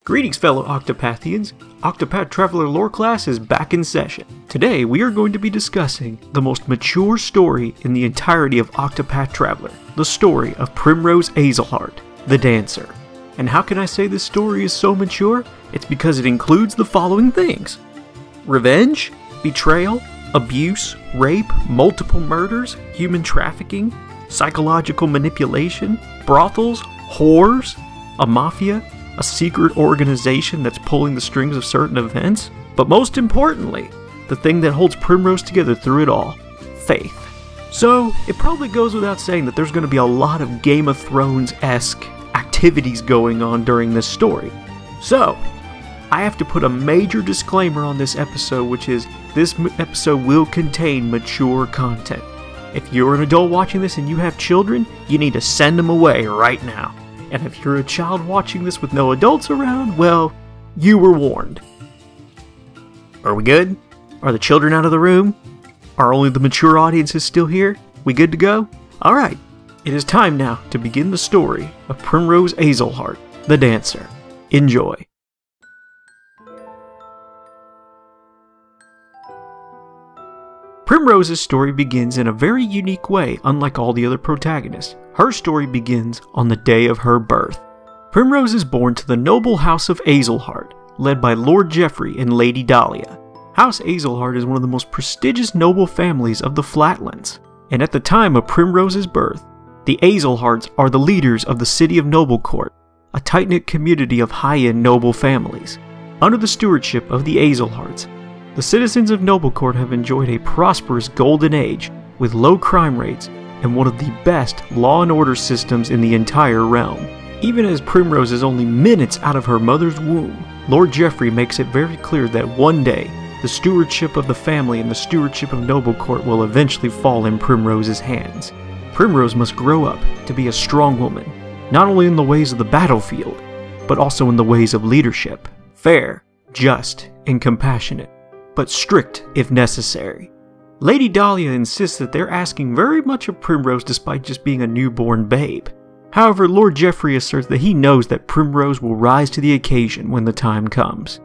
Greetings fellow Octopathians, Octopath Traveler lore class is back in session. Today we are going to be discussing the most mature story in the entirety of Octopath Traveler, the story of Primrose Azelhart, the Dancer. And how can I say this story is so mature? It's because it includes the following things: revenge, betrayal, abuse, rape, multiple murders, human trafficking, psychological manipulation, brothels, whores, a mafia, a secret organization that's pulling the strings of certain events, but most importantly, the thing that holds Primrose together through it all, faith. So, it probably goes without saying that there's going to be a lot of Game of Thrones-esque activities going on during this story. So, I have to put a major disclaimer on this episode, which is this episode will contain mature content. If you're an adult watching this and you have children, you need to send them away right now. And if you're a child watching this with no adults around, well, you were warned. Are we good? Are the children out of the room? Are only the mature audiences still here? We good to go? Alright, it is time now to begin the story of Primrose Azelhart, the Dancer. Enjoy. Primrose's story begins in a very unique way, unlike all the other protagonists. Her story begins on the day of her birth. Primrose is born to the noble House of Azelhart, led by Lord Geoffrey and Lady Dahlia. House Azelhart is one of the most prestigious noble families of the Flatlands, and at the time of Primrose's birth, the Azelharts are the leaders of the city of Noblecourt, a tight-knit community of high-end noble families. Under the stewardship of the Azelharts, the citizens of Noblecourt have enjoyed a prosperous golden age with low crime rates and one of the best law and order systems in the entire realm. Even as Primrose is only minutes out of her mother's womb, Lord Geoffrey makes it very clear that one day, the stewardship of the family and the stewardship of Noblecourt will eventually fall in Primrose's hands. Primrose must grow up to be a strong woman, not only in the ways of the battlefield, but also in the ways of leadership. Fair, just, and compassionate, but strict if necessary. Lady Dahlia insists that they're asking very much of Primrose despite just being a newborn babe. However, Lord Geoffrey asserts that he knows that Primrose will rise to the occasion when the time comes.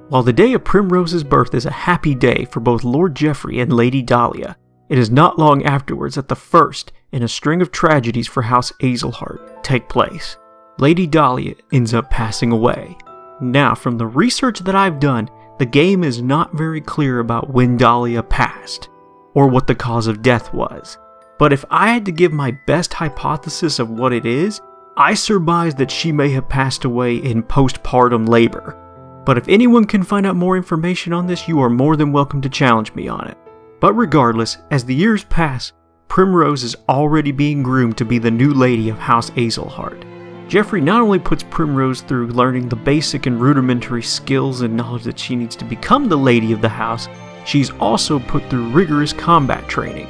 While the day of Primrose's birth is a happy day for both Lord Geoffrey and Lady Dahlia, it is not long afterwards that the first in a string of tragedies for House Azelhart take place. Lady Dahlia ends up passing away. Now, from the research that I've done, the game is not very clear about when Dahlia passed, or what the cause of death was. But if I had to give my best hypothesis of what it is, I surmise that she may have passed away in postpartum labor. But if anyone can find out more information on this, you are more than welcome to challenge me on it. But regardless, as the years pass, Primrose is already being groomed to be the new lady of House Azelhart. Geoffrey not only puts Primrose through learning the basic and rudimentary skills and knowledge that she needs to become the lady of the house, she's also put through rigorous combat training.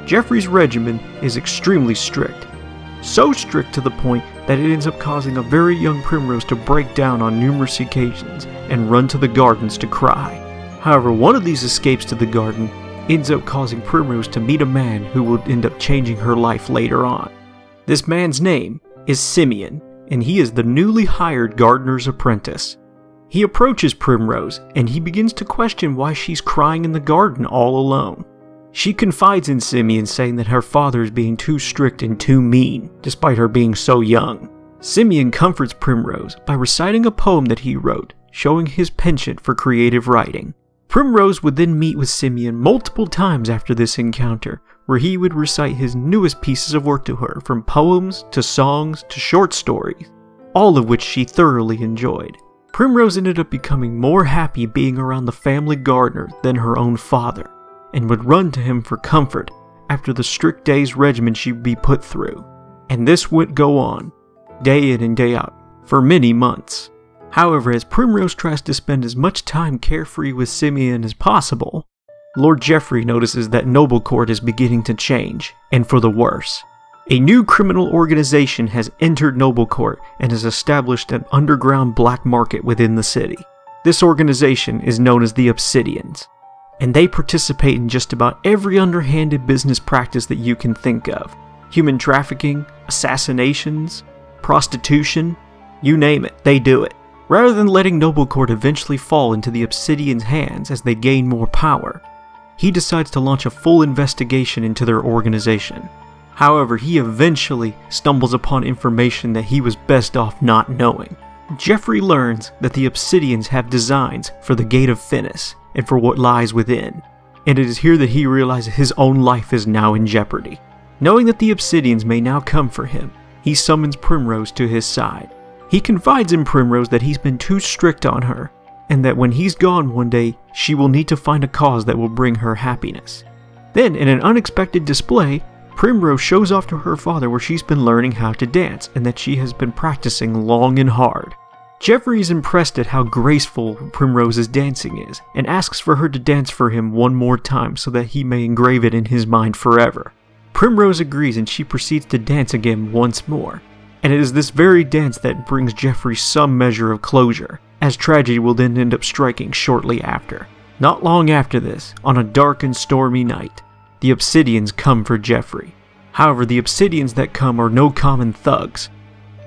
Geoffrey's regimen is extremely strict. So strict to the point that it ends up causing a very young Primrose to break down on numerous occasions and run to the gardens to cry. However, one of these escapes to the garden ends up causing Primrose to meet a man who will end up changing her life later on. This man's name is Simeon, and he is the newly hired gardener's apprentice. He approaches Primrose, and he begins to question why she's crying in the garden all alone. She confides in Simeon, saying that her father is being too strict and too mean, despite her being so young. Simeon comforts Primrose by reciting a poem that he wrote, showing his penchant for creative writing. Primrose would then meet with Simeon multiple times after this encounter, where he would recite his newest pieces of work to her, from poems to songs to short stories, all of which she thoroughly enjoyed. Primrose ended up becoming more happy being around the family gardener than her own father, and would run to him for comfort after the strict day's regimen she would be put through. And this would go on, day in and day out, for many months. However, as Primrose tries to spend as much time carefree with Simeon as possible, Lord Geoffrey notices that Noblecourt is beginning to change, and for the worse. A new criminal organization has entered Noblecourt and has established an underground black market within the city. This organization is known as the Obsidians, and they participate in just about every underhanded business practice that you can think of. Human trafficking, assassinations, prostitution, you name it, they do it. Rather than letting Noblecourt eventually fall into the Obsidians' hands as they gain more power, he decides to launch a full investigation into their organization. However, he eventually stumbles upon information that he was best off not knowing. Geoffrey learns that the Obsidians have designs for the Gate of Finis and for what lies within, and it is here that he realizes his own life is now in jeopardy. Knowing that the Obsidians may now come for him, he summons Primrose to his side. He confides in Primrose that he's been too strict on her, and that when he's gone one day, she will need to find a cause that will bring her happiness. Then, in an unexpected display, Primrose shows off to her father where she's been learning how to dance, and that she has been practicing long and hard. Geoffrey is impressed at how graceful Primrose's dancing is, and asks for her to dance for him one more time so that he may engrave it in his mind forever. Primrose agrees, and she proceeds to dance again once more. And it is this very dance that brings Geoffrey some measure of closure, as tragedy will then end up striking shortly after. Not long after this, on a dark and stormy night, the Obsidians come for Geoffrey. However, the Obsidians that come are no common thugs.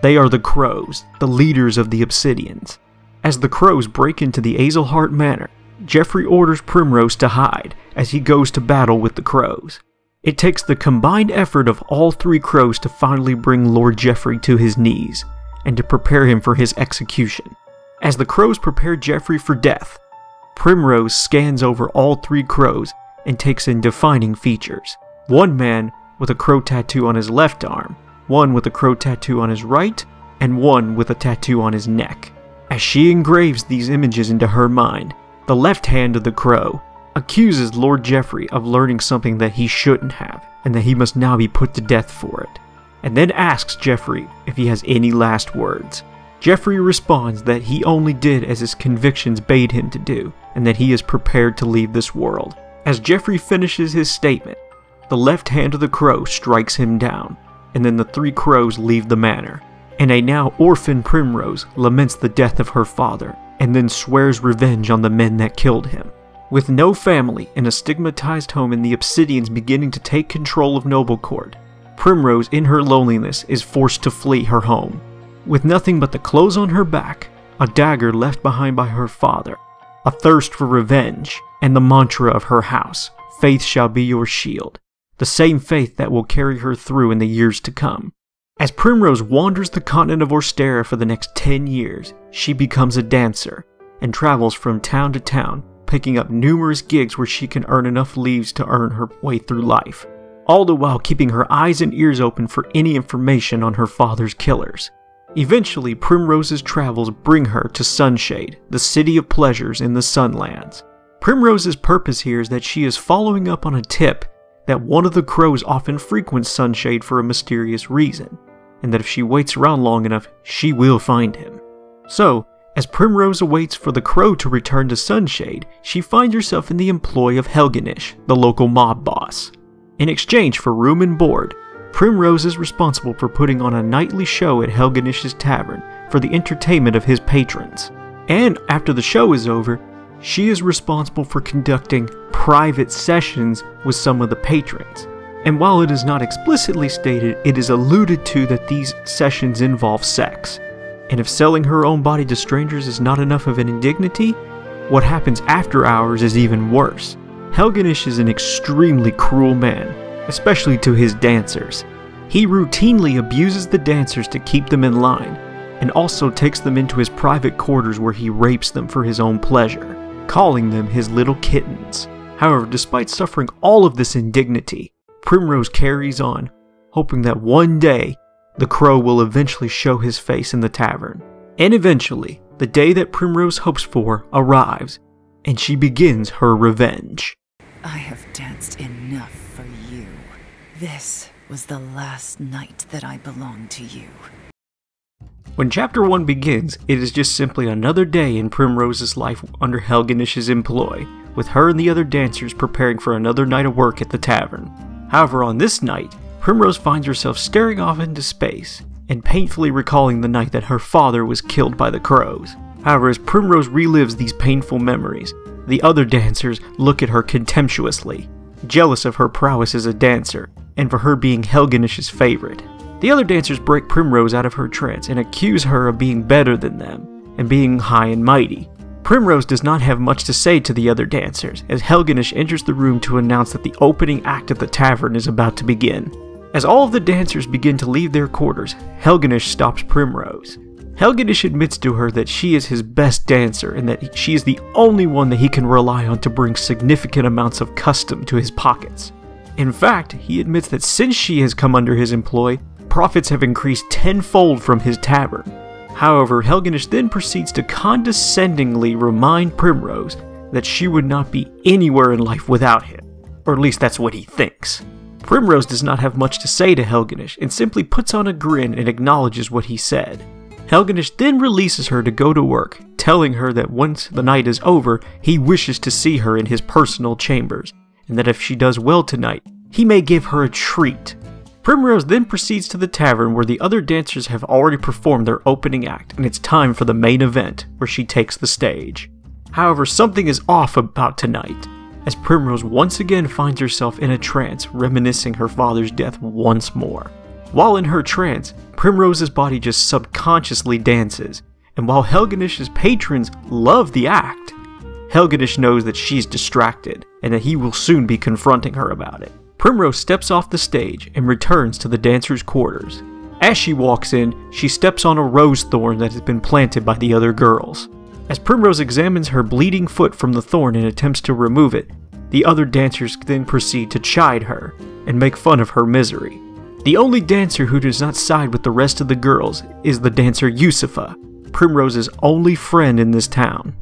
They are the Crows, the leaders of the Obsidians. As the Crows break into the Azelhart Manor, Geoffrey orders Primrose to hide as he goes to battle with the Crows. It takes the combined effort of all three Crows to finally bring Lord Geoffrey to his knees, and to prepare him for his execution. As the Crows prepare Geoffrey for death, Primrose scans over all three Crows and takes in defining features. One man with a crow tattoo on his left arm, one with a crow tattoo on his right, and one with a tattoo on his neck. As she engraves these images into her mind, the left hand of the crow accuses Lord Geoffrey of learning something that he shouldn't have, and that he must now be put to death for it, and then asks Geoffrey if he has any last words. Geoffrey responds that he only did as his convictions bade him to do, and that he is prepared to leave this world. As Geoffrey finishes his statement, the left hand of the crow strikes him down, and then the three crows leave the manor, and a now orphaned Primrose laments the death of her father, and then swears revenge on the men that killed him. With no family and a stigmatized home and the Obsidians beginning to take control of Noblecourt, Primrose in her loneliness is forced to flee her home. With nothing but the clothes on her back, a dagger left behind by her father, a thirst for revenge, and the mantra of her house, "Faith shall be your shield," the same faith that will carry her through in the years to come. As Primrose wanders the continent of Orstera for the next 10 years, she becomes a dancer, and travels from town to town, picking up numerous gigs where she can earn enough leaves to earn her way through life, all the while keeping her eyes and ears open for any information on her father's killers. Eventually, Primrose's travels bring her to Sunshade, the city of pleasures in the Sunlands. Primrose's purpose here is that she is following up on a tip that one of the crows often frequents Sunshade for a mysterious reason, and that if she waits around long enough, she will find him. So, as Primrose awaits for the crow to return to Sunshade, she finds herself in the employ of Helgenish, the local mob boss. In exchange for room and board, Primrose is responsible for putting on a nightly show at Helgenish's tavern for the entertainment of his patrons. And after the show is over, she is responsible for conducting private sessions with some of the patrons. And while it is not explicitly stated, it is alluded to that these sessions involve sex. And if selling her own body to strangers is not enough of an indignity, what happens after hours is even worse. Helgenish is an extremely cruel man, especially to his dancers. He routinely abuses the dancers to keep them in line, and also takes them into his private quarters where he rapes them for his own pleasure, calling them his little kittens. However, despite suffering all of this indignity, Primrose carries on, hoping that one day the crow will eventually show his face in the tavern. And eventually, the day that Primrose hopes for arrives, and she begins her revenge. I have danced enough for you. This was the last night that I belonged to you. When Chapter 1 begins, it is just simply another day in Primrose's life under Helgenish's employ, with her and the other dancers preparing for another night of work at the tavern. However, on this night, Primrose finds herself staring off into space, and painfully recalling the night that her father was killed by the crows. However, as Primrose relives these painful memories, the other dancers look at her contemptuously, jealous of her prowess as a dancer, and for her being Helgenish's favorite. The other dancers break Primrose out of her trance and accuse her of being better than them, and being high and mighty. Primrose does not have much to say to the other dancers, as Helgenish enters the room to announce that the opening act of the tavern is about to begin. As all of the dancers begin to leave their quarters, Helgenish stops Primrose. Helgenish admits to her that she is his best dancer and that she is the only one that he can rely on to bring significant amounts of custom to his pockets. In fact, he admits that since she has come under his employ, profits have increased tenfold from his tavern. However, Helgenish then proceeds to condescendingly remind Primrose that she would not be anywhere in life without him, or at least that's what he thinks. Primrose does not have much to say to Helgenish and simply puts on a grin and acknowledges what he said. Helgenish then releases her to go to work, telling her that once the night is over, he wishes to see her in his personal chambers, and that if she does well tonight, he may give her a treat. Primrose then proceeds to the tavern where the other dancers have already performed their opening act, and it's time for the main event, where she takes the stage. However, something is off about tonight, as Primrose once again finds herself in a trance, reminiscing her father's death once more. While in her trance, Primrose's body just subconsciously dances, and while Helgenish's patrons love the act, Helgenish knows that she's distracted, and that he will soon be confronting her about it. Primrose steps off the stage and returns to the dancers' quarters. As she walks in, she steps on a rose thorn that has been planted by the other girls. As Primrose examines her bleeding foot from the thorn and attempts to remove it, the other dancers then proceed to chide her and make fun of her misery. The only dancer who does not side with the rest of the girls is the dancer Yusufa, Primrose's only friend in this town.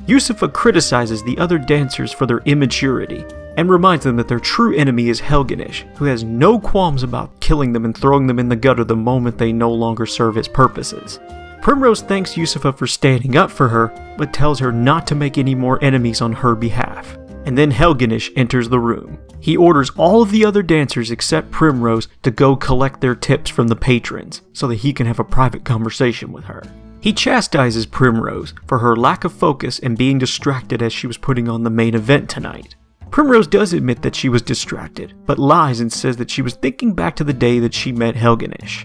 Yusufa criticizes the other dancers for their immaturity, and reminds them that their true enemy is Helgenish, who has no qualms about killing them and throwing them in the gutter the moment they no longer serve his purposes. Primrose thanks Yusufa for standing up for her, but tells her not to make any more enemies on her behalf. And then Helgenish enters the room. He orders all of the other dancers except Primrose to go collect their tips from the patrons, so that he can have a private conversation with her. He chastises Primrose for her lack of focus and being distracted as she was putting on the main event tonight. Primrose does admit that she was distracted, but lies and says that she was thinking back to the day that she met Helgenish.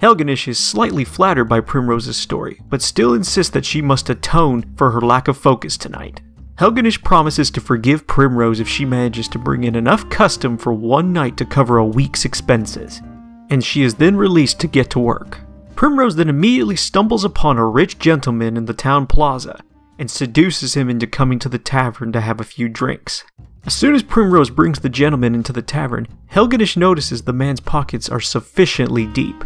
Helgenish is slightly flattered by Primrose's story, but still insists that she must atone for her lack of focus tonight. Helgenish promises to forgive Primrose if she manages to bring in enough custom for one night to cover a week's expenses, and she is then released to get to work. Primrose then immediately stumbles upon a rich gentleman in the town plaza, and seduces him into coming to the tavern to have a few drinks. As soon as Primrose brings the gentleman into the tavern, Helgenish notices the man's pockets are sufficiently deep,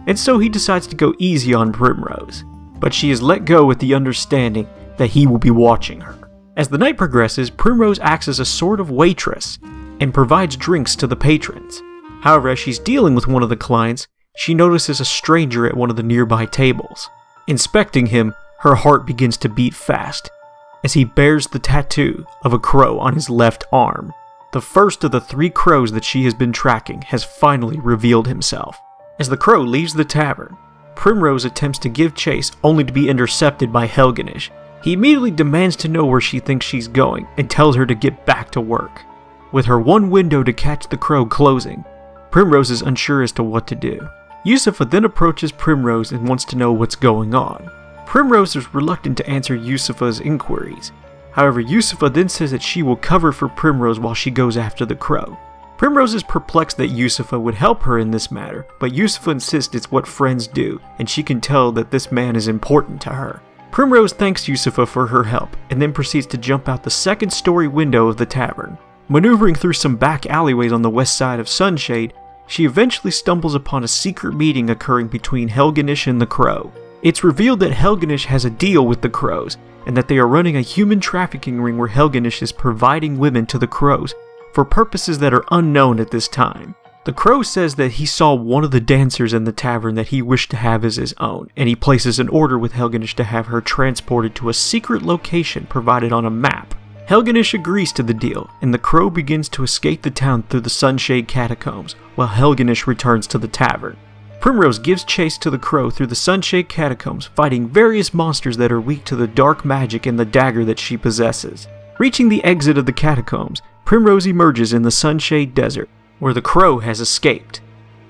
and so he decides to go easy on Primrose, but she is let go with the understanding that he will be watching her. As the night progresses, Primrose acts as a sort of waitress, and provides drinks to the patrons. However, as she's dealing with one of the clients, she notices a stranger at one of the nearby tables. Inspecting him, her heart begins to beat fast, as he bears the tattoo of a crow on his left arm. The first of the 3 crows that she has been tracking has finally revealed himself. As the crow leaves the tavern, Primrose attempts to give chase only to be intercepted by Helgenish. He immediately demands to know where she thinks she's going and tells her to get back to work. With her one window to catch the crow closing, Primrose is unsure as to what to do. Yusufa then approaches Primrose and wants to know what's going on. Primrose is reluctant to answer Yusufa's inquiries. However, Yusufa then says that she will cover for Primrose while she goes after the crow. Primrose is perplexed that Yusufa would help her in this matter, but Yusufa insists it's what friends do, and she can tell that this man is important to her. Primrose thanks Yusufa for her help, and then proceeds to jump out the second-story window of the tavern. Maneuvering through some back alleyways on the west side of Sunshade, she eventually stumbles upon a secret meeting occurring between Helgenish and the crow. It's revealed that Helgenish has a deal with the crows, and that they are running a human trafficking ring where Helgenish is providing women to the crows for purposes that are unknown at this time. The crow says that he saw one of the dancers in the tavern that he wished to have as his own, and he places an order with Helgenish to have her transported to a secret location provided on a map. Helgenish agrees to the deal, and the crow begins to escape the town through the Sunshade Catacombs, while Helgenish returns to the tavern. Primrose gives chase to the crow through the Sunshade Catacombs, fighting various monsters that are weak to the dark magic and the dagger that she possesses. Reaching the exit of the catacombs, Primrose emerges in the Sunshade Desert, where the crow has escaped,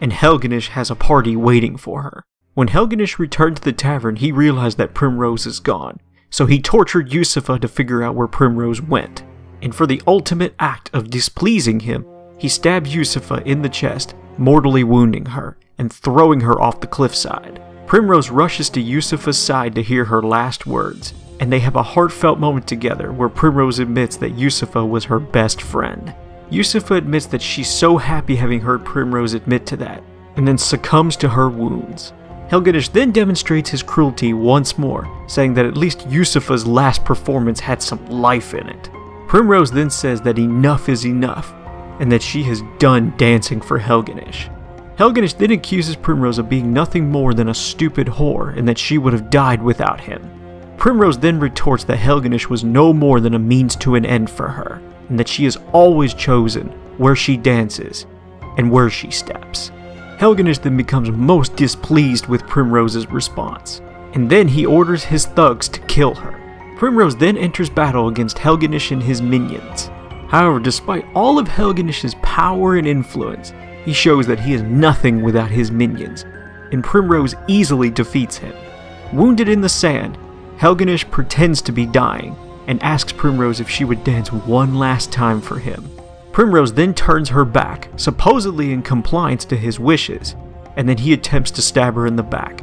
and Helgenish has a party waiting for her. When Helgenish returned to the tavern, he realized that Primrose is gone, so he tortured Yusufa to figure out where Primrose went. And for the ultimate act of displeasing him, he stabbed Yusufa in the chest, mortally wounding her, and throwing her off the cliffside. Primrose rushes to Yusufa's side to hear her last words, and they have a heartfelt moment together where Primrose admits that Yusufa was her best friend. Yusufa admits that she's so happy having heard Primrose admit to that, and then succumbs to her wounds. Helgenish then demonstrates his cruelty once more, saying that at least Yusufa's last performance had some life in it. Primrose then says that enough is enough, and that she has done dancing for Helgenish. Helgenish then accuses Primrose of being nothing more than a stupid whore, and that she would have died without him. Primrose then retorts that Helgenish was no more than a means to an end for her, and that she has always chosen where she dances and where she steps. Helgenish then becomes most displeased with Primrose's response, and then he orders his thugs to kill her. Primrose then enters battle against Helgenish and his minions. However, despite all of Helgenish's power and influence, he shows that he is nothing without his minions, and Primrose easily defeats him. Wounded in the sand, Helgenish pretends to be dying, and asks Primrose if she would dance one last time for him. Primrose then turns her back, supposedly in compliance to his wishes, and then he attempts to stab her in the back.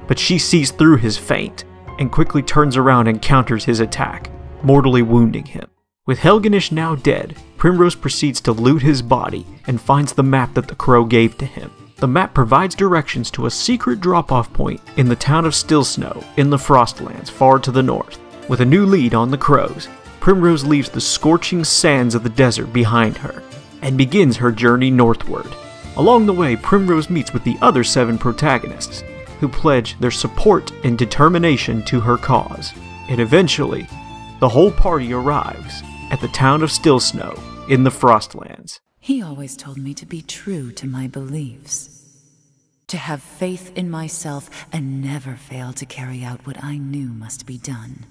But she sees through his feint, and quickly turns around and counters his attack, mortally wounding him. With Helgenish now dead, Primrose proceeds to loot his body and finds the map that the crow gave to him. The map provides directions to a secret drop-off point in the town of Stillsnow in the Frostlands far to the north. With a new lead on the crows, Primrose leaves the scorching sands of the desert behind her and begins her journey northward. Along the way, Primrose meets with the other 7 protagonists, who pledge their support and determination to her cause. And eventually, the whole party arrives at the town of Stillsnow in the Frostlands. He always told me to be true to my beliefs, to have faith in myself and never fail to carry out what I knew must be done.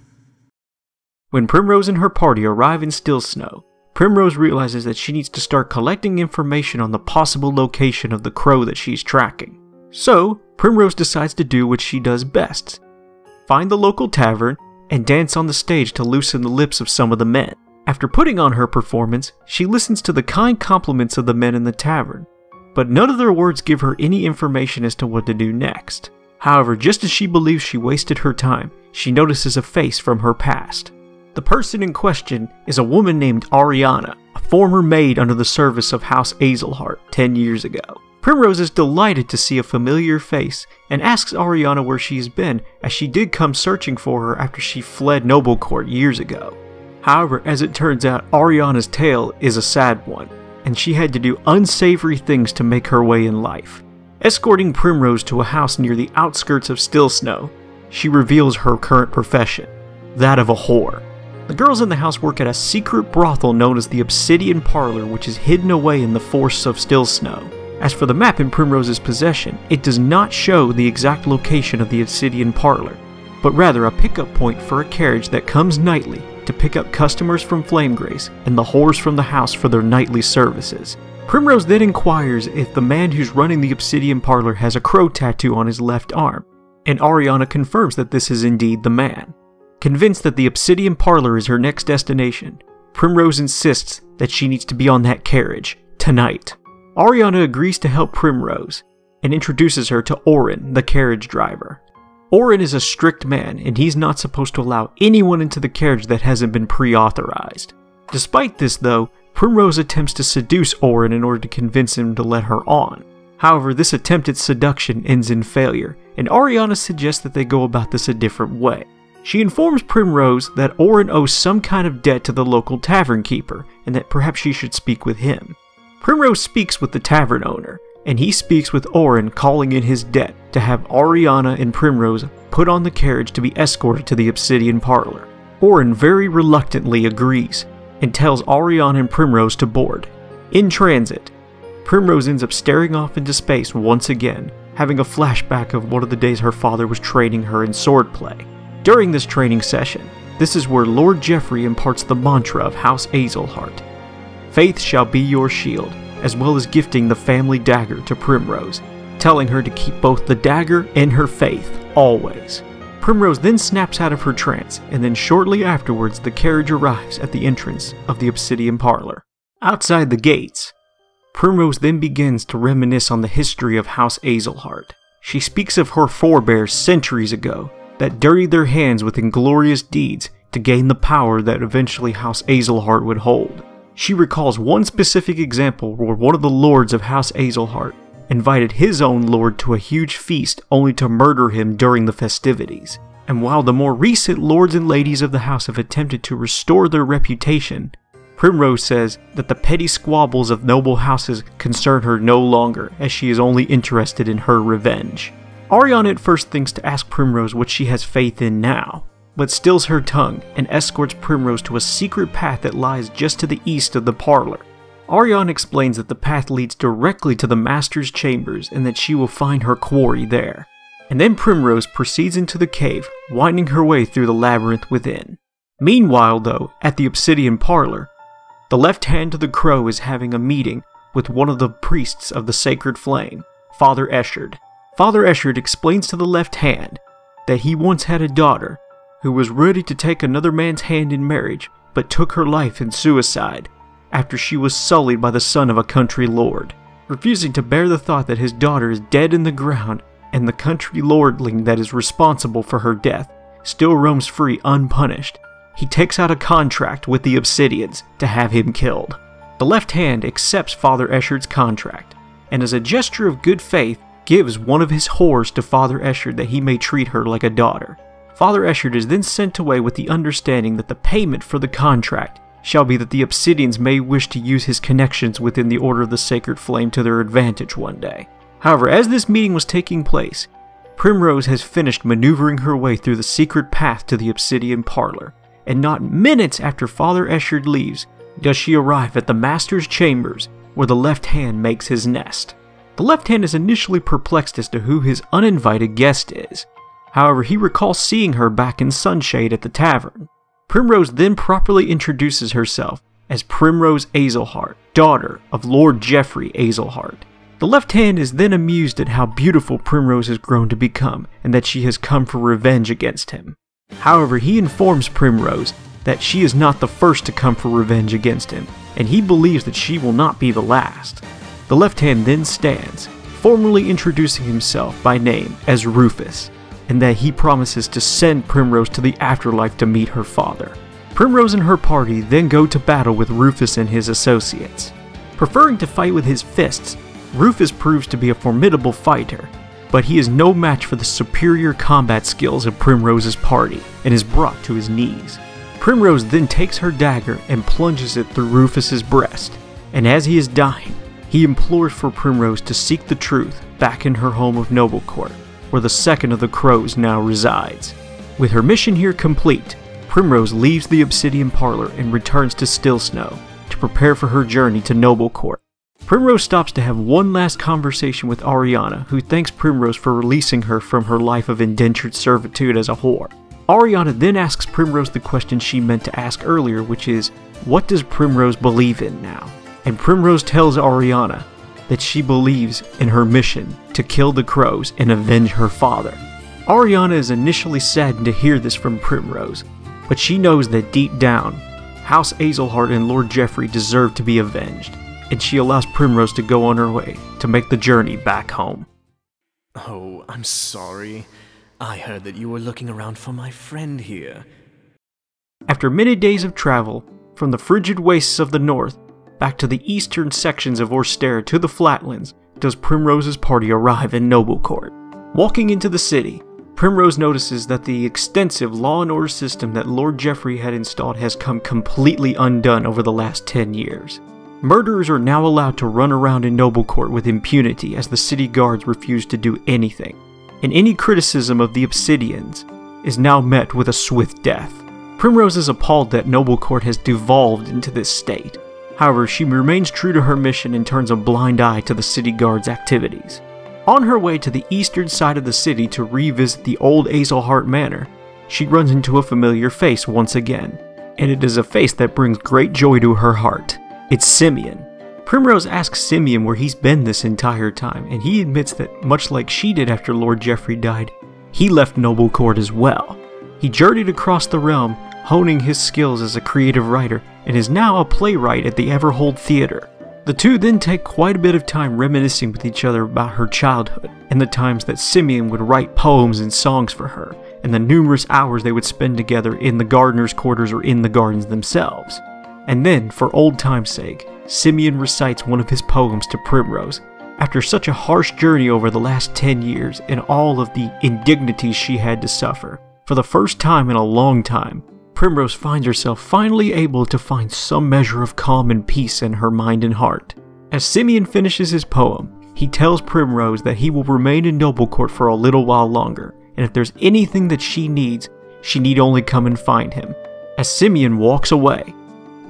When Primrose and her party arrive in Stillsnow, Primrose realizes that she needs to start collecting information on the possible location of the crow that she's tracking. So, Primrose decides to do what she does best: find the local tavern and dance on the stage to loosen the lips of some of the men. After putting on her performance, she listens to the kind compliments of the men in the tavern, but none of their words give her any information as to what to do next. However, just as she believes she wasted her time, she notices a face from her past. The person in question is a woman named Arianna, a former maid under the service of House Azelhart 10 years ago. Primrose is delighted to see a familiar face and asks Arianna where she's been, as she did come searching for her after she fled Noblecourt years ago. However, as it turns out, Arianna's tale is a sad one, and she had to do unsavory things to make her way in life. Escorting Primrose to a house near the outskirts of Stillsnow, she reveals her current profession, that of a whore. The girls in the house work at a secret brothel known as the Obsidian Parlor, which is hidden away in the forests of Stillsnow. As for the map in Primrose's possession, it does not show the exact location of the Obsidian Parlor, but rather a pickup point for a carriage that comes nightly to pick up customers from Flamegrace and the whores from the house for their nightly services. Primrose then inquires if the man who's running the Obsidian Parlor has a crow tattoo on his left arm, and Arianna confirms that this is indeed the man. Convinced that the Obsidian Parlor is her next destination, Primrose insists that she needs to be on that carriage, tonight. Arianna agrees to help Primrose, and introduces her to Orin, the carriage driver. Orin is a strict man, and he's not supposed to allow anyone into the carriage that hasn't been pre-authorized. Despite this though, Primrose attempts to seduce Orin in order to convince him to let her on. However, this attempt at seduction ends in failure, and Arianna suggests that they go about this a different way. She informs Primrose that Orin owes some kind of debt to the local tavern keeper, and that perhaps she should speak with him. Primrose speaks with the tavern owner, and he speaks with Orin, calling in his debt to have Arianna and Primrose put on the carriage to be escorted to the Obsidian Parlor. Orin very reluctantly agrees, and tells Arianna and Primrose to board. In transit, Primrose ends up staring off into space once again, having a flashback of one of the days her father was training her in swordplay. During this training session, this is where Lord Geoffrey imparts the mantra of House Azelhart: "Faith shall be your shield," as well as gifting the family dagger to Primrose, telling her to keep both the dagger and her faith, always. Primrose then snaps out of her trance, and then shortly afterwards the carriage arrives at the entrance of the Obsidian Parlor. Outside the gates, Primrose then begins to reminisce on the history of House Azelhart. She speaks of her forebears centuries ago that dirtied their hands with inglorious deeds to gain the power that eventually House Azelhart would hold. She recalls one specific example where one of the lords of House Azelhart invited his own lord to a huge feast only to murder him during the festivities. And while the more recent lords and ladies of the house have attempted to restore their reputation, Primrose says that the petty squabbles of noble houses concern her no longer, as she is only interested in her revenge. Arianna at first thinks to ask Primrose what she has faith in now, but stills her tongue and escorts Primrose to a secret path that lies just to the east of the parlor. Arianna explains that the path leads directly to the Master's chambers and that she will find her quarry there. And then Primrose proceeds into the cave, winding her way through the labyrinth within. Meanwhile though, at the Obsidian Parlor, the left hand of the crow is having a meeting with one of the priests of the Sacred Flame, Father Eshard. Father Eshard explains to the left hand that he once had a daughter who was ready to take another man's hand in marriage, but took her life in suicide after she was sullied by the son of a country lord. Refusing to bear the thought that his daughter is dead in the ground and the country lordling that is responsible for her death still roams free unpunished, he takes out a contract with the Obsidians to have him killed. The left hand accepts Father Eshard's contract, and as a gesture of good faith, gives one of his whores to Father Eshard that he may treat her like a daughter. Father Eshard is then sent away with the understanding that the payment for the contract shall be that the Obsidians may wish to use his connections within the Order of the Sacred Flame to their advantage one day. However, as this meeting was taking place, Primrose has finished maneuvering her way through the secret path to the Obsidian Parlor, and not minutes after Father Eshard leaves does she arrive at the Master's chambers where the left hand makes his nest. The left hand is initially perplexed as to who his uninvited guest is. However, he recalls seeing her back in Sunshade at the tavern. Primrose then properly introduces herself as Primrose Azelhart, daughter of Lord Geoffrey Azelhart. The left hand is then amused at how beautiful Primrose has grown to become and that she has come for revenge against him. However, he informs Primrose that she is not the first to come for revenge against him, and he believes that she will not be the last. The left hand then stands, formally introducing himself by name as Rufus, and that he promises to send Primrose to the afterlife to meet her father. Primrose and her party then go to battle with Rufus and his associates. Preferring to fight with his fists, Rufus proves to be a formidable fighter, but he is no match for the superior combat skills of Primrose's party and is brought to his knees. Primrose then takes her dagger and plunges it through Rufus's breast, and as he is dying, he implores for Primrose to seek the truth back in her home of Noblecourt, where the second of the crows now resides. With her mission here complete, Primrose leaves the Obsidian Parlor and returns to Stillsnow to prepare for her journey to Noblecourt. Primrose stops to have one last conversation with Arianna, who thanks Primrose for releasing her from her life of indentured servitude as a whore. Arianna then asks Primrose the question she meant to ask earlier, which is, what does Primrose believe in now? And Primrose tells Arianna that she believes in her mission to kill the crows and avenge her father. Arianna is initially saddened to hear this from Primrose, but she knows that deep down, House Azelhart and Lord Geoffrey deserve to be avenged, and she allows Primrose to go on her way to make the journey back home. Oh, I'm sorry. I heard that you were looking around for my friend here. After many days of travel, from the frigid wastes of the north, back to the eastern sections of Orstera to the flatlands, does Primrose's party arrive in Noblecourt. Walking into the city, Primrose notices that the extensive law and order system that Lord Geoffrey had installed has come completely undone over the last 10 years. Murderers are now allowed to run around in Noblecourt with impunity as the city guards refuse to do anything, and any criticism of the Obsidians is now met with a swift death. Primrose is appalled that Noblecourt has devolved into this state. However, she remains true to her mission and turns a blind eye to the city guards' activities. On her way to the eastern side of the city to revisit the old Azelhart Manor, she runs into a familiar face once again, and it is a face that brings great joy to her heart. It's Simeon. Primrose asks Simeon where he's been this entire time, and he admits that, much like she did after Lord Geoffrey died, he left Noblecourt as well. He journeyed across the realm, honing his skills as a creative writer, and is now a playwright at the Everhold Theatre. The two then take quite a bit of time reminiscing with each other about her childhood, and the times that Simeon would write poems and songs for her, and the numerous hours they would spend together in the gardener's quarters or in the gardens themselves. And then, for old time's sake, Simeon recites one of his poems to Primrose. After such a harsh journey over the last 10 years and all of the indignities she had to suffer, for the first time in a long time, Primrose finds herself finally able to find some measure of calm and peace in her mind and heart. As Simeon finishes his poem, he tells Primrose that he will remain in Noblecourt for a little while longer, and if there's anything that she need only come and find him. As Simeon walks away,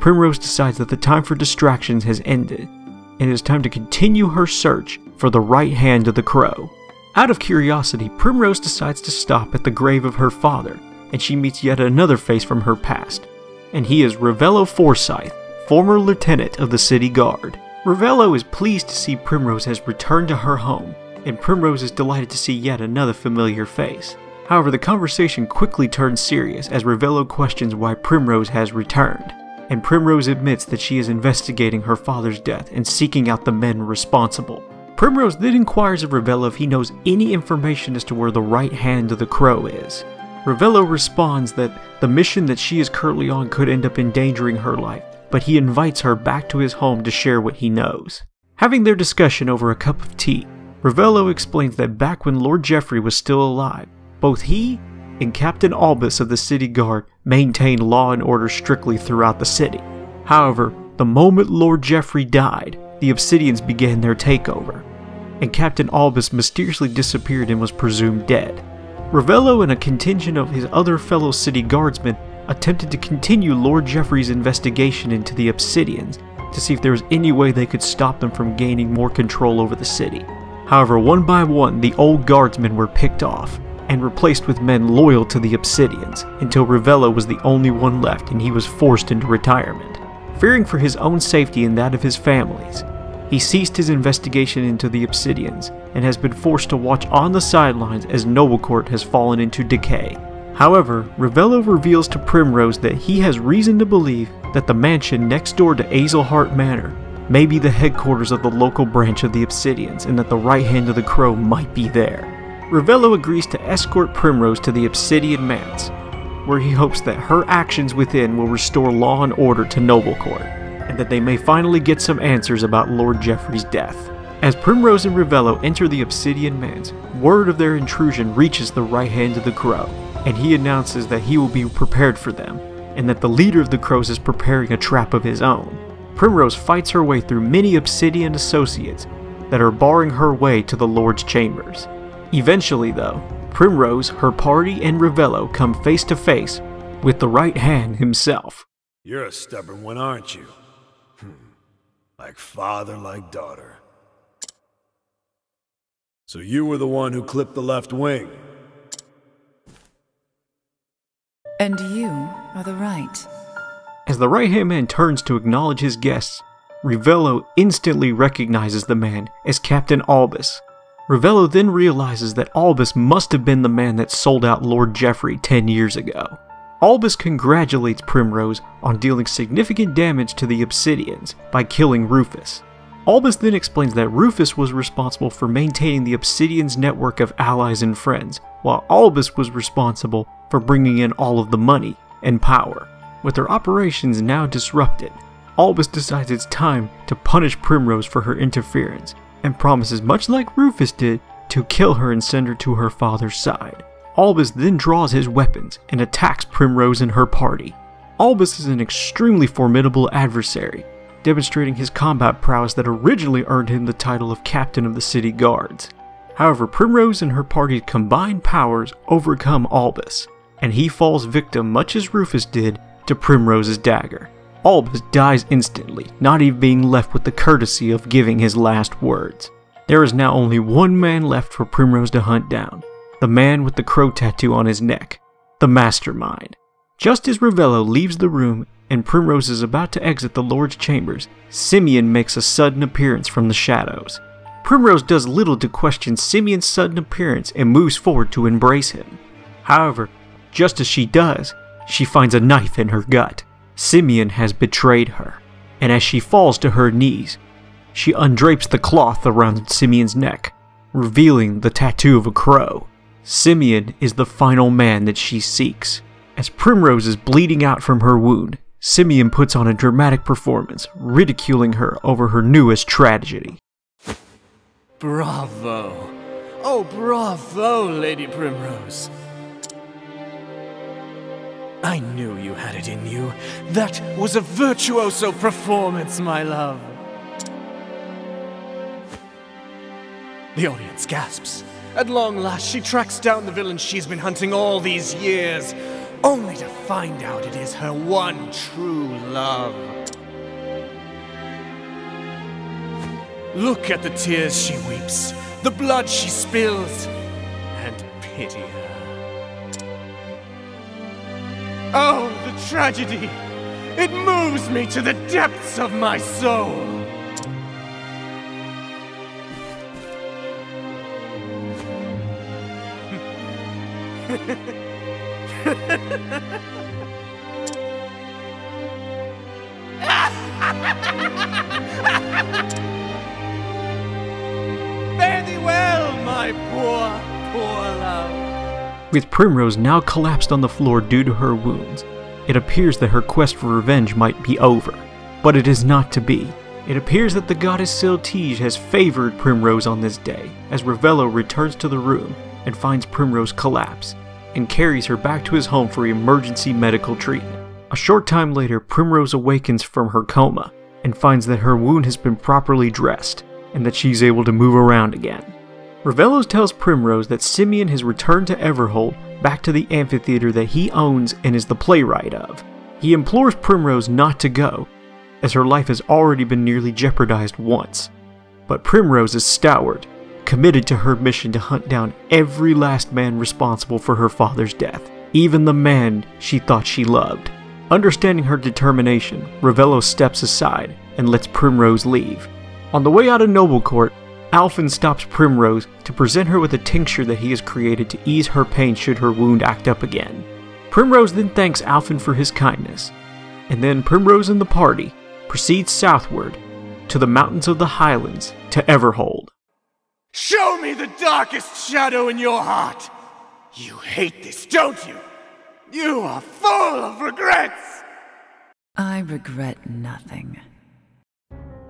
Primrose decides that the time for distractions has ended, and it is time to continue her search for the right hand of the crow. Out of curiosity, Primrose decides to stop at the grave of her father, and she meets yet another face from her past, and he is Revello Forsythe, former lieutenant of the city guard. Revello is pleased to see Primrose has returned to her home, and Primrose is delighted to see yet another familiar face. However, the conversation quickly turns serious as Revello questions why Primrose has returned, and Primrose admits that she is investigating her father's death and seeking out the men responsible. Primrose then inquires of Revello if he knows any information as to where the right hand of the crow is. Revello responds that the mission that she is currently on could end up endangering her life, but he invites her back to his home to share what he knows. Having their discussion over a cup of tea, Revello explains that back when Lord Geoffrey was still alive, both he and Captain Albus of the city guard maintained law and order strictly throughout the city. However, the moment Lord Geoffrey died, the Obsidians began their takeover, and Captain Albus mysteriously disappeared and was presumed dead. Revello and a contingent of his other fellow city guardsmen attempted to continue Lord Geoffrey's investigation into the Obsidians to see if there was any way they could stop them from gaining more control over the city. However, one by one, the old guardsmen were picked off and replaced with men loyal to the Obsidians, until Revello was the only one left and he was forced into retirement. Fearing for his own safety and that of his family's, he ceased his investigation into the Obsidians and has been forced to watch on the sidelines as Noblecourt has fallen into decay. However, Revello reveals to Primrose that he has reason to believe that the mansion next door to Azelhart Manor may be the headquarters of the local branch of the Obsidians, and that the right hand of the crow might be there. Revello agrees to escort Primrose to the Obsidian Manse, where he hopes that her actions within will restore law and order to Noblecourt, and that they may finally get some answers about Lord Geoffrey's death. As Primrose and Revello enter the Obsidian Manse, word of their intrusion reaches the right hand of the crow, and he announces that he will be prepared for them, and that the leader of the crows is preparing a trap of his own. Primrose fights her way through many Obsidian associates that are barring her way to the Lord's chambers. Eventually though, Primrose, her party, and Revello come face to face with the right hand himself. You're a stubborn one, aren't you? Like father, like daughter. So you were the one who clipped the left wing. And you are the right. As the right-hand man turns to acknowledge his guests, Revello instantly recognizes the man as Captain Albus. Revello then realizes that Albus must have been the man that sold out Lord Geoffrey 10 years ago. Albus congratulates Primrose on dealing significant damage to the Obsidians by killing Rufus. Albus then explains that Rufus was responsible for maintaining the Obsidians' network of allies and friends, while Albus was responsible for bringing in all of the money and power. With their operations now disrupted, Albus decides it's time to punish Primrose for her interference, and promises, much like Rufus did, to kill her and send her to her father's side. Albus then draws his weapons and attacks Primrose and her party. Albus is an extremely formidable adversary, demonstrating his combat prowess that originally earned him the title of Captain of the City Guards. However, Primrose and her party's combined powers overcome Albus, and he falls victim, much as Rufus did, to Primrose's dagger. Albus dies instantly, not even being left with the courtesy of giving his last words. There is now only one man left for Primrose to hunt down, the man with the crow tattoo on his neck, the mastermind, Just as Revello leaves the room and Primrose is about to exit the Lord's chambers, Simeon makes a sudden appearance from the shadows. Primrose does little to question Simeon's sudden appearance and moves forward to embrace him. However, just as she does, she finds a knife in her gut. Simeon has betrayed her, and as she falls to her knees, she undrapes the cloth around Simeon's neck, revealing the tattoo of a crow. Simeon is the final man that she seeks. As Primrose is bleeding out from her wound, Simeon puts on a dramatic performance, ridiculing her over her newest tragedy. Bravo! Oh, bravo, Lady Primrose! I knew you had it in you. That was a virtuoso performance, my love. The audience gasps. At long last, she tracks down the villain she's been hunting all these years, only to find out it is her one true love. Look at the tears she weeps, the blood she spills, and pity her. Oh, the tragedy! It moves me to the depths of my soul! Fare thee well, my poor love. With Primrose now collapsed on the floor due to her wounds, it appears that her quest for revenge might be over. But it is not to be. It appears that the goddess Siltige has favored Primrose on this day, as Revello returns to the room and finds Primrose collapse, and carries her back to his home for emergency medical treatment. A short time later, Primrose awakens from her coma, and finds that her wound has been properly dressed, and that she's able to move around again. Revello tells Primrose that Simeon has returned to Everhold, back to the amphitheater that he owns and is the playwright of. He implores Primrose not to go, as her life has already been nearly jeopardized once. But Primrose is stalwart, committed to her mission to hunt down every last man responsible for her father's death, even the man she thought she loved. Understanding her determination, Revello steps aside and lets Primrose leave. On the way out of Noblecourt, Alphen stops Primrose to present her with a tincture that he has created to ease her pain should her wound act up again. Primrose then thanks Alphen for his kindness, and then Primrose and the party proceeds southward to the mountains of the Highlands to Everhold. Show me the darkest shadow in your heart! You hate this, don't you? You are full of regrets! I regret nothing.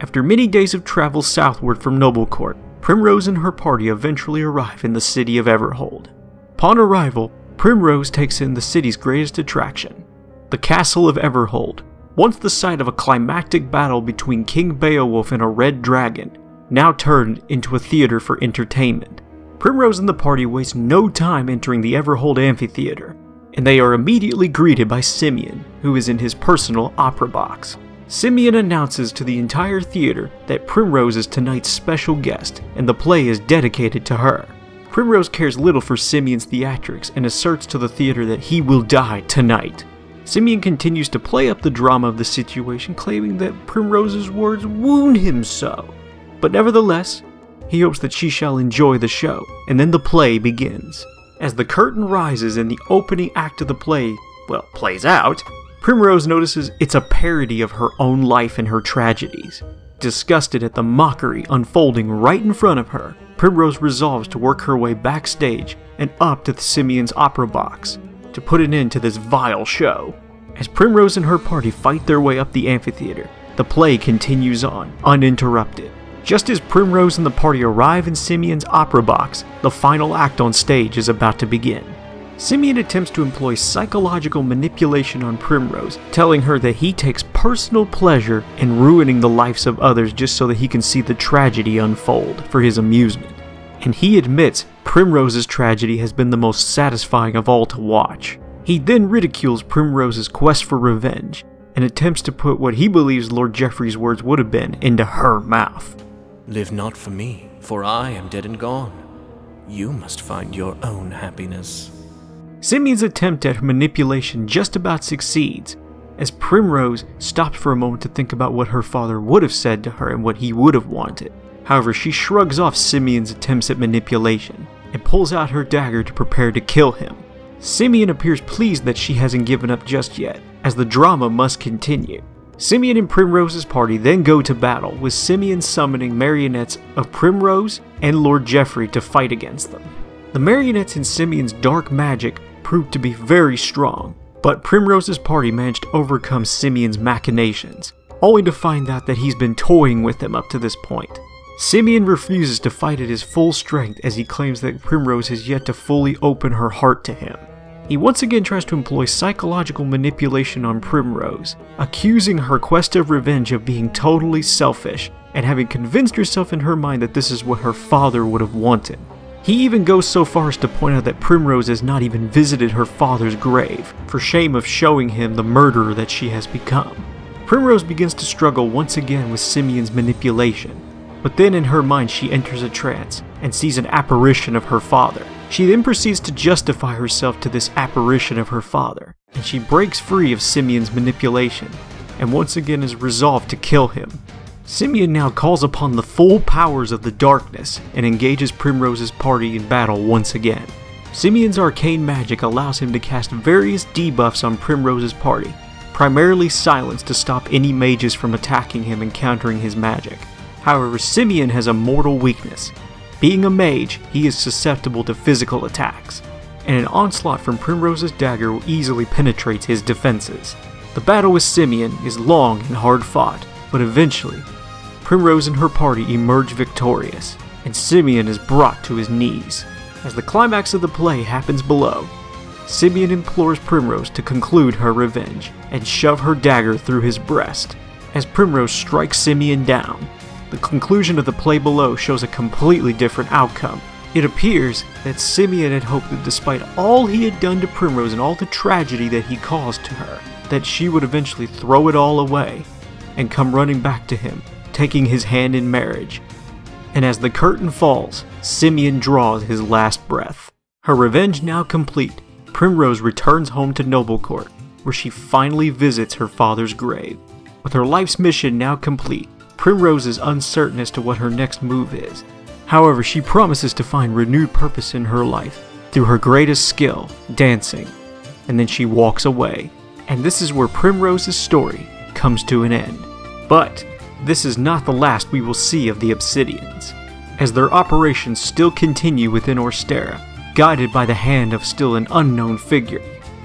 After many days of travel southward from Noblecourt, Primrose and her party eventually arrive in the city of Everhold. Upon arrival, Primrose takes in the city's greatest attraction, the castle of Everhold, once the site of a climactic battle between King Beowulf and a red dragon, now turned into a theater for entertainment. Primrose and the party waste no time entering the Everhold Amphitheatre, and they are immediately greeted by Simeon, who is in his personal opera box. Simeon announces to the entire theater that Primrose is tonight's special guest, and the play is dedicated to her. Primrose cares little for Simeon's theatrics and asserts to the theater that he will die tonight. Simeon continues to play up the drama of the situation, claiming that Primrose's words wound him so. But nevertheless, he hopes that she shall enjoy the show, and then the play begins. As the curtain rises and the opening act of the play, plays out, Primrose notices it's a parody of her own life and her tragedies. Disgusted at the mockery unfolding right in front of her, Primrose resolves to work her way backstage and up to Simeon's opera box to put an end to this vile show. As Primrose and her party fight their way up the amphitheater, the play continues on, uninterrupted. Just as Primrose and the party arrive in Simeon's opera box, the final act on stage is about to begin. Simeon attempts to employ psychological manipulation on Primrose, telling her that he takes personal pleasure in ruining the lives of others just so that he can see the tragedy unfold for his amusement. And he admits Primrose's tragedy has been the most satisfying of all to watch. He then ridicules Primrose's quest for revenge, and attempts to put what he believes Lord Geoffrey's words would have been into her mouth. Live not for me, for I am dead and gone. You must find your own happiness. Simeon's attempt at manipulation just about succeeds, as Primrose stops for a moment to think about what her father would have said to her and what he would have wanted. However, she shrugs off Simeon's attempts at manipulation and pulls out her dagger to prepare to kill him. Simeon appears pleased that she hasn't given up just yet, as the drama must continue. Simeon and Primrose's party then go to battle, with Simeon summoning marionettes of Primrose and Lord Geoffrey to fight against them. The marionettes in Simeon's dark magic proved to be very strong, but Primrose's party managed to overcome Simeon's machinations, only to find out that he's been toying with them up to this point. Simeon refuses to fight at his full strength, as he claims that Primrose has yet to fully open her heart to him. He once again tries to employ psychological manipulation on Primrose, accusing her quest of revenge of being totally selfish, and having convinced herself in her mind that this is what her father would have wanted. He even goes so far as to point out that Primrose has not even visited her father's grave, for shame of showing him the murderer that she has become. Primrose begins to struggle once again with Simeon's manipulation, but then in her mind she enters a trance and sees an apparition of her father. She then proceeds to justify herself to this apparition of her father, and she breaks free of Simeon's manipulation, and once again is resolved to kill him. Simeon now calls upon the full powers of the darkness and engages Primrose's party in battle once again. Simeon's arcane magic allows him to cast various debuffs on Primrose's party, primarily silence to stop any mages from attacking him and countering his magic. However, Simeon has a mortal weakness. Being a mage, he is susceptible to physical attacks, and an onslaught from Primrose's dagger will easily penetrate his defenses. The battle with Simeon is long and hard fought, but eventually, Primrose and her party emerge victorious, and Simeon is brought to his knees. As the climax of the play happens below, Simeon implores Primrose to conclude her revenge and shove her dagger through his breast. As Primrose strikes Simeon down, the conclusion of the play below shows a completely different outcome. It appears that Simeon had hoped that despite all he had done to Primrose and all the tragedy that he caused to her, that she would eventually throw it all away and come running back to him, taking his hand in marriage. And as the curtain falls, Simeon draws his last breath. Her revenge now complete, Primrose returns home to Noblecourt, where she finally visits her father's grave. With her life's mission now complete, Primrose is uncertain as to what her next move is. However, she promises to find renewed purpose in her life through her greatest skill, dancing, and then she walks away. And this is where Primrose's story comes to an end. But this is not the last we will see of the Obsidians, as their operations still continue within Orstera, guided by the hand of still an unknown figure.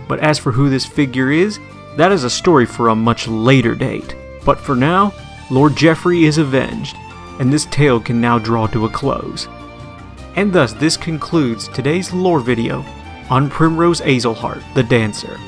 But as for who this figure is, that is a story for a much later date. But for now, Lord Geoffrey is avenged, and this tale can now draw to a close. And thus this concludes today's lore video on Primrose Azelhart, the Dancer.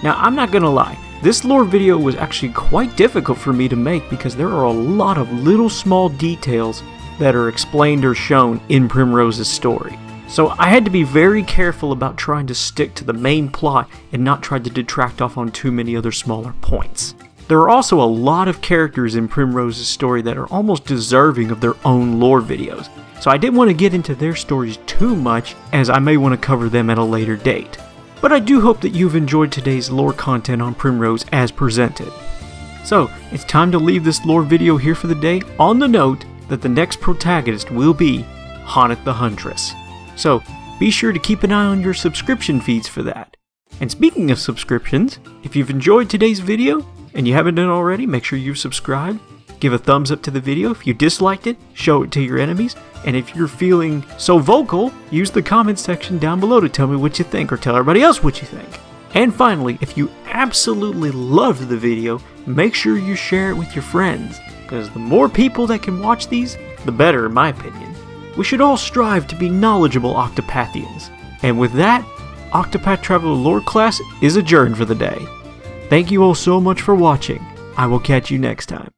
Now I'm not gonna lie, this lore video was actually quite difficult for me to make because there are a lot of little small details that are explained or shown in Primrose's story. So I had to be very careful about trying to stick to the main plot and not try to detract off on too many other smaller points. There are also a lot of characters in Primrose's story that are almost deserving of their own lore videos, so I didn't want to get into their stories too much, as I may want to cover them at a later date. But I do hope that you've enjoyed today's lore content on Primrose as presented. So, it's time to leave this lore video here for the day on the note that the next protagonist will be H'Anit the Huntress. So, be sure to keep an eye on your subscription feeds for that. And speaking of subscriptions, if you've enjoyed today's video, and you haven't done already, make sure you've subscribed. Give a thumbs up to the video. If you disliked it, show it to your enemies. And if you're feeling so vocal, use the comments section down below to tell me what you think, or tell everybody else what you think. And finally, if you absolutely loved the video, make sure you share it with your friends, because the more people that can watch these, the better in my opinion. We should all strive to be knowledgeable Octopathians. And with that, Octopath Traveler lore class is adjourned for the day. Thank you all so much for watching. I will catch you next time.